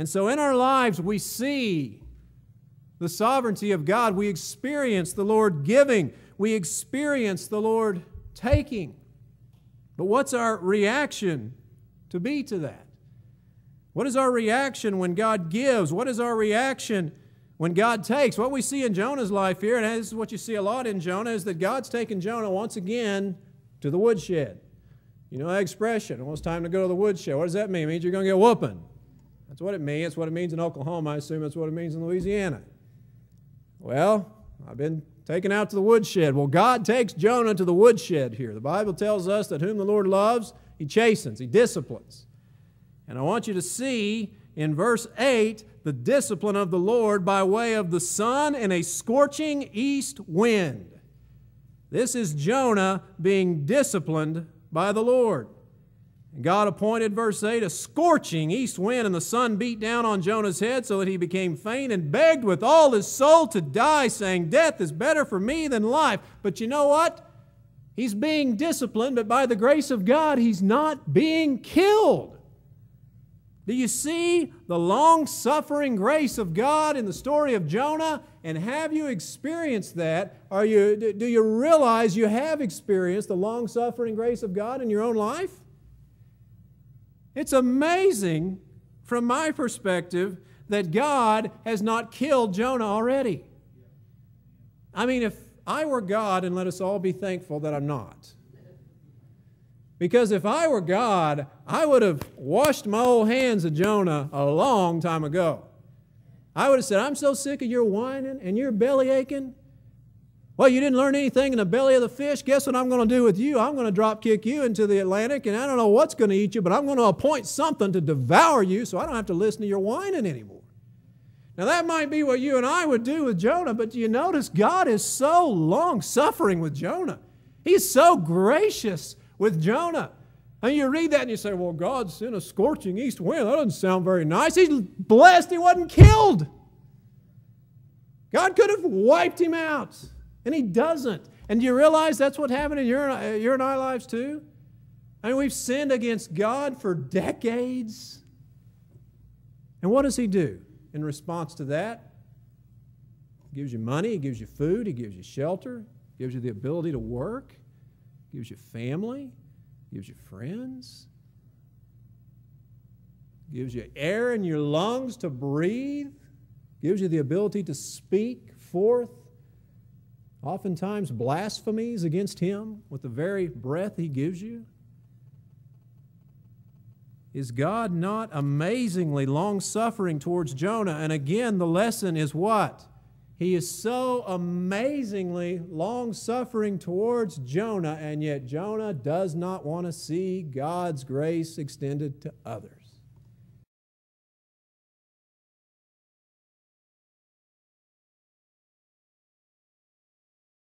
And so in our lives we see the sovereignty of God. We experience the Lord giving. We experience the Lord taking. But what's our reaction to be to that? What is our reaction when God gives? What is our reaction when God takes? What we see in Jonah's life here, and this is what you see a lot in Jonah, is that God's taken Jonah once again to the woodshed. You know that expression, well, it's time to go to the woodshed. What does that mean? It means you're going to get whooping. That's what it means. That's what it means in Oklahoma. I assume that's what it means in Louisiana. Well, I've been taken out to the woodshed. Well, God takes Jonah to the woodshed here. The Bible tells us that whom the Lord loves, He chastens, He disciplines. And I want you to see in verse 8 the discipline of the Lord by way of the sun and a scorching east wind. This is Jonah being disciplined by the Lord. And God appointed, verse 8, a scorching east wind, and the sun beat down on Jonah's head so that he became faint and begged with all his soul to die, saying, death is better for me than life. But you know what? He's being disciplined, but by the grace of God, he's not being killed. Do you see the long-suffering grace of God in the story of Jonah? And have you experienced that? Do you realize you have experienced the long-suffering grace of God in your own life? It's amazing, from my perspective, that God has not killed Jonah already. I mean, if I were God, and let us all be thankful that I'm not. Because if I were God, I would have washed my old hands of Jonah a long time ago. I would have said, I'm so sick of your whining and your belly aching. Well, you didn't learn anything in the belly of the fish. Guess what I'm going to do with you? I'm going to drop kick you into the Atlantic, and I don't know what's going to eat you, but I'm going to appoint something to devour you so I don't have to listen to your whining anymore. Now, that might be what you and I would do with Jonah, but you notice God is so long-suffering with Jonah. He's so gracious with Jonah. And you read that and you say, well, God sent a scorching east wind. That doesn't sound very nice. He's blessed he wasn't killed. God could have wiped him out. And He doesn't. And do you realize that's what happened in your and our lives too? I mean, we've sinned against God for decades. And what does He do in response to that? He gives you money, He gives you food, He gives you shelter, He gives you the ability to work, He gives you family, He gives you friends, He gives you air in your lungs to breathe, He gives you the ability to speak forth. Oftentimes blasphemies against Him with the very breath He gives you. Is God not amazingly long-suffering towards Jonah? And again, the lesson is what? He is so amazingly long-suffering towards Jonah, and yet Jonah does not want to see God's grace extended to others.